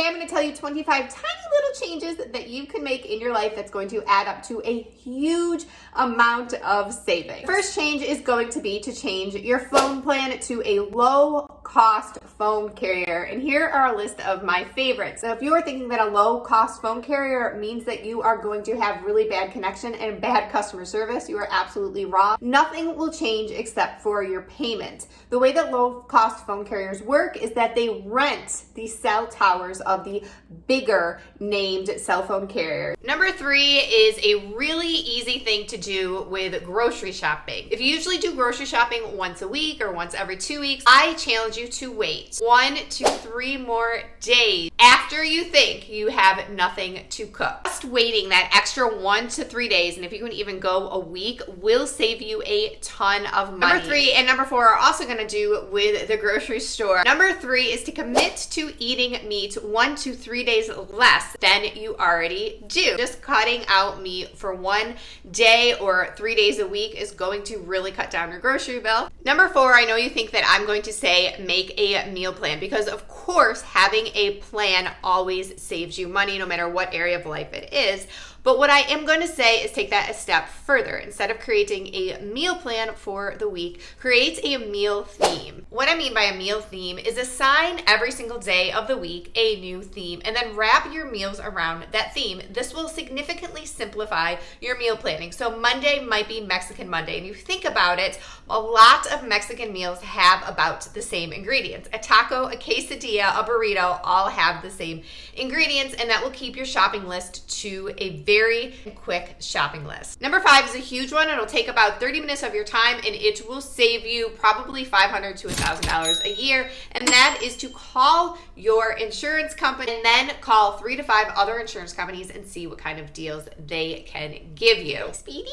Today I'm going to tell you 25 tiny little changes that you can make in your life that's going to add up to a huge amount of savings. First change is going to be to change your phone plan to a low cost phone carrier. And here are a list of my favorites. So if you're thinking that a low cost phone carrier means that you are going to have really bad connection and bad customer service, you are absolutely wrong. Nothing will change except for your payment. The way that low cost phone carriers work is that they rent the cell towers of the bigger named cell phone carriers. Number 3 is a really easy thing to do with grocery shopping. If you usually do grocery shopping once a week or once every 2 weeks, I challenge you to wait 1 to 3 more days after you think you have nothing to cook. Just waiting that extra 1 to 3 days, and if you can even go a week, will save you a ton of money. Number 3 and number 4 are also going to do with the grocery store. Number 3 is to commit to eating meat 1 to 3 days less than you already do. Just cutting out meat for 1 day or 3 days a week is going to really cut down your grocery bill. Number 4, I know you think that I'm going to say make a meal plan, because of course having a plan always saves you money no matter what area of life it is. But what I am going to say is take that a step further. Instead of creating a meal plan for the week, create a meal theme. What I mean by a meal theme is assign every single day of the week a new theme and then wrap your meals around that theme. This will significantly simplify your meal planning. So Monday might be Mexican Monday, and you think about it, a lot of Mexican meals have about the same ingredients. A taco, a quesadilla, a burrito all have the same ingredients, and that will keep your shopping list to a very quick shopping list. Number 5 is a huge one. It'll take about 30 minutes of your time, and it will save you probably $500 to $1,000 a year. And that is to call your insurance company and then call 3 to 5 other insurance companies and see what kind of deals they can give you. Speedy?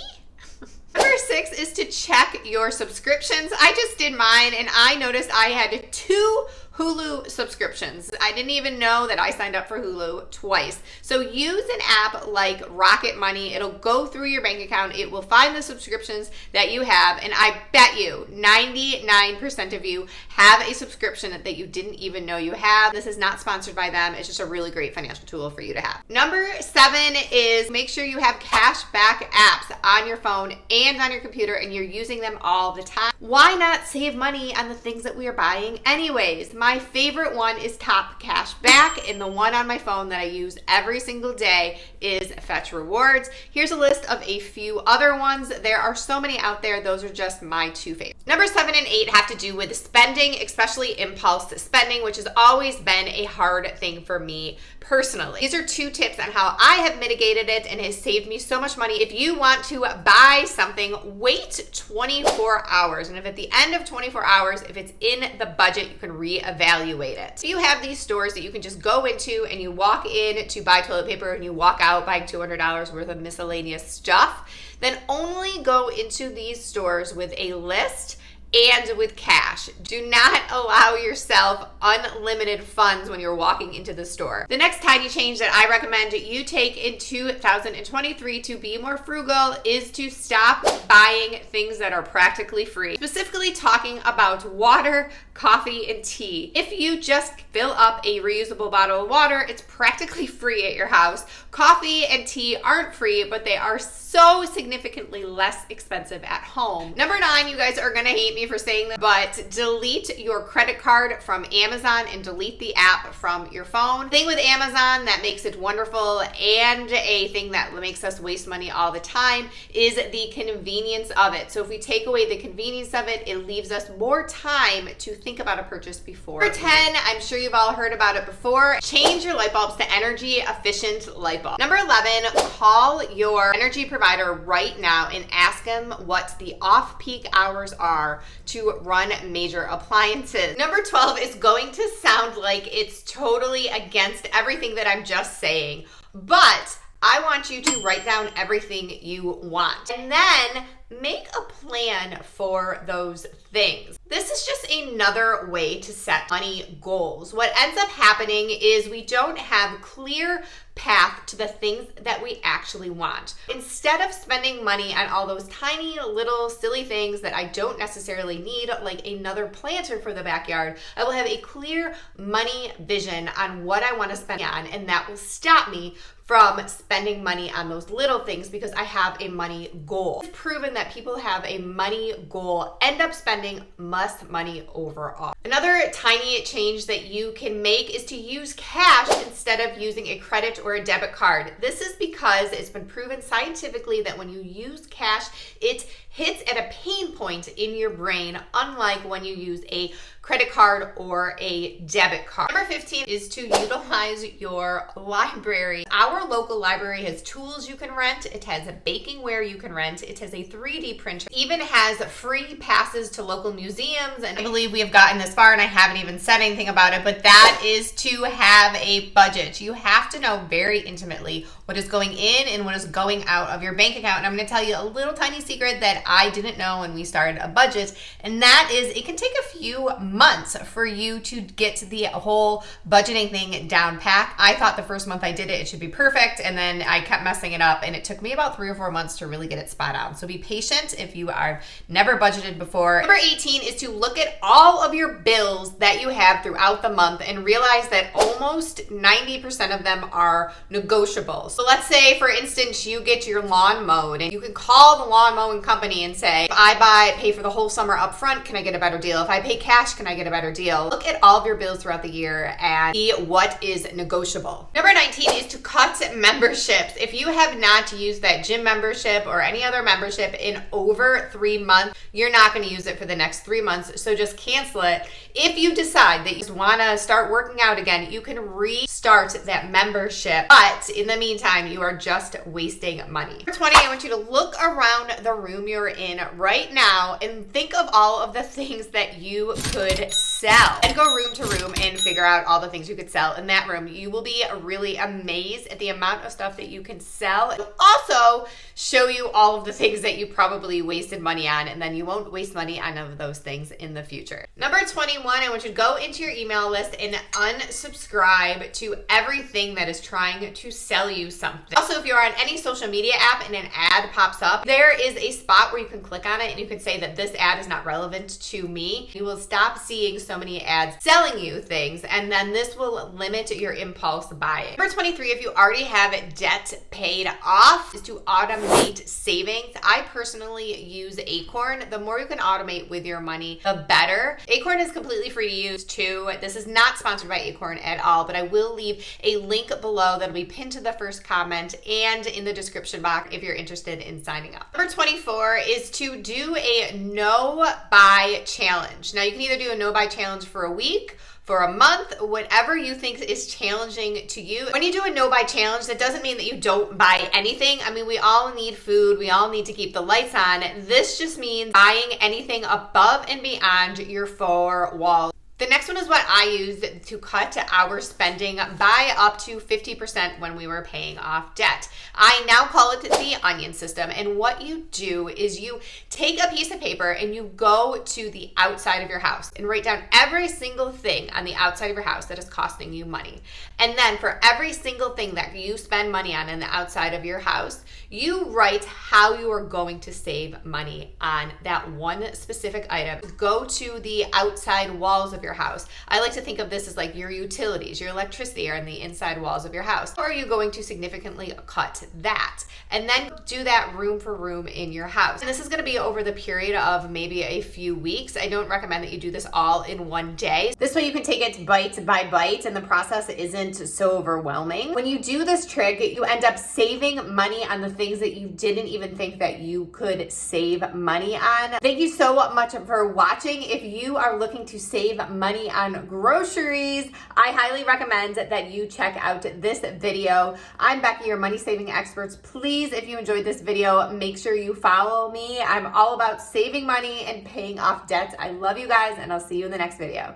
Number 6 is to check your subscriptions. I just did mine and I noticed I had 2 Hulu subscriptions. I didn't even know that I signed up for Hulu twice. So use an app like Rocket Money. It'll go through your bank account. It will find the subscriptions that you have. And I bet you 99% of you have a subscription that you didn't even know you have. This is not sponsored by them. It's just a really great financial tool for you to have. Number 7 is make sure you have cash back apps on your phone and on your computer and you're using them all the time. Why not save money on the things that we are buying anyways? My favorite one is Top Cash Back, and the one on my phone that I use every single day is Fetch Rewards. Here's a list of a few other ones. There are so many out there. Those are just my 2 favorites. Number 7 and 8 have to do with spending, especially impulse spending, which has always been a hard thing for me personally. These are 2 tips on how I have mitigated it and has saved me so much money. If you want to buy something, wait 24 hours. And if at the end of 24 hours, if it's in the budget, you can reevaluate it. So you have these stores that you can just go into and you walk in to buy toilet paper and you walk out buying $200 worth of miscellaneous stuff. Then only go into these stores with a list and with cash. Do not allow yourself unlimited funds when you're walking into the store. The next tiny change that I recommend you take in 2023 to be more frugal is to stop buying things that are practically free. Specifically talking about water, coffee, and tea. If you just fill up a reusable bottle of water, it's practically free at your house. Coffee and tea aren't free, but they are so significantly less expensive at home. Number 9, you guys are gonna hate me for saying that, but delete your credit card from Amazon and delete the app from your phone. Thing with Amazon that makes it wonderful and a thing that makes us waste money all the time is the convenience of it. So if we take away the convenience of it, it leaves us more time to think about a purchase before. Number 10, I'm sure you've all heard about it before. Change your light bulbs to energy efficient light bulbs. Number 11, call your energy provider right now and ask them what the off-peak hours are to run major appliances. Number 12 is going to sound like it's totally against everything that I'm just saying, but I want you to write down everything you want and then make a plan for those things. This is just another way to set money goals. What ends up happening is we don't have clear path to the things that we actually want. Instead of spending money on all those tiny little silly things that I don't necessarily need, like another planter for the backyard, I will have a clear money vision on what I want to spend on, and that will stop me from spending money on those little things because I have a money goal. It's proven that people have a money goal end up spending less money overall. Another tiny change that you can make is to use cash instead of using a credit or a debit card. This is because it's been proven scientifically that when you use cash, it hits at a pain point in your brain, unlike when you use a credit card or a debit card. Number 15 is to utilize your library. Our local library has tools you can rent. It has a bakingware you can rent. It has a 3D printer. It even has free passes to local museums. And I believe we have gotten this far and I haven't even said anything about it, but that is to have a budget. You have to know very intimately what is going in and what is going out of your bank account. And I'm gonna tell you a little tiny secret that I didn't know when we started a budget, and that is it can take a few months for you to get the whole budgeting thing down pat. I thought the first month I did it, it should be perfect, and then I kept messing it up, and it took me about 3 or 4 months to really get it spot on. So be patient if you are never budgeted before. Number 18 is to look at all of your bills that you have throughout the month and realize that almost 90% of them are negotiable. So let's say, for instance, you get your lawn mowed, and you can call the lawn mowing company and say, if I pay for the whole summer up front, can I get a better deal? If I pay cash, can I get a better deal? Look at all of your bills throughout the year and see what is negotiable. Number 19 is to cut memberships. If you have not used that gym membership or any other membership in over 3 months, you're not going to use it for the next 3 months, so just cancel it. If you decide that you just want to start working out again, you can restart that membership, but in the meantime, you are just wasting money. Number 20, I want you to look around the room you're in right now and think of all of the things that you could sell, and go room to room and figure out all the things you could sell in that room. You will be really amazed at the amount of stuff that you can sell. It will also show you all of the things that you probably wasted money on, and then you won't waste money on none of those things in the future. Number 21, I want you to go into your email list and unsubscribe to everything that is trying to sell you something. Also, if you're on any social media app and an ad pops up, there is a spot where you can click on it and you can say that this ad is not relevant to me. You will stop seeing so many ads selling you things, and then this will limit your impulse buying. Number 23, if you already have debt paid off, is to automate savings. I personally use Acorn. The more you can automate with your money, the better. Acorn is completely free to use too. This is not sponsored by Acorn at all, but I will leave a link below that'll be pinned to the first comment and in the description box if you're interested in signing up. Number 24 is to do a no-buy challenge. Now, you can either do a no-buy challenge for a week, for a month, whatever you think is challenging to you. When you do a no-buy challenge, that doesn't mean that you don't buy anything. I mean, we all need food. We all need to keep the lights on. This just means buying anything above and beyond your 4 walls. The next one is what I use to cut our spending by up to 50% when we were paying off debt. I now call it the onion system. And what you do is you take a piece of paper and you go to the outside of your house and write down every single thing on the outside of your house that is costing you money. And then for every single thing that you spend money on the outside of your house, you write how you are going to save money on that one specific item. Go to the outside walls of your house. I like to think of this as like your utilities, your electricity are in the inside walls of your house. Or are you going to significantly cut that? And then do that room for room in your house. And this is going to be over the period of maybe a few weeks. I don't recommend that you do this all in one day. This way you can take it bite by bite and the process isn't so overwhelming. When you do this trick, you end up saving money on the things that you didn't even think that you could save money on. Thank you so much for watching. If you are looking to save money on groceries, I highly recommend that you check out this video. I'm Becky, your money saving experts. Please, if you enjoyed this video, make sure you follow me. I'm all about saving money and paying off debt. I love you guys, and I'll see you in the next video.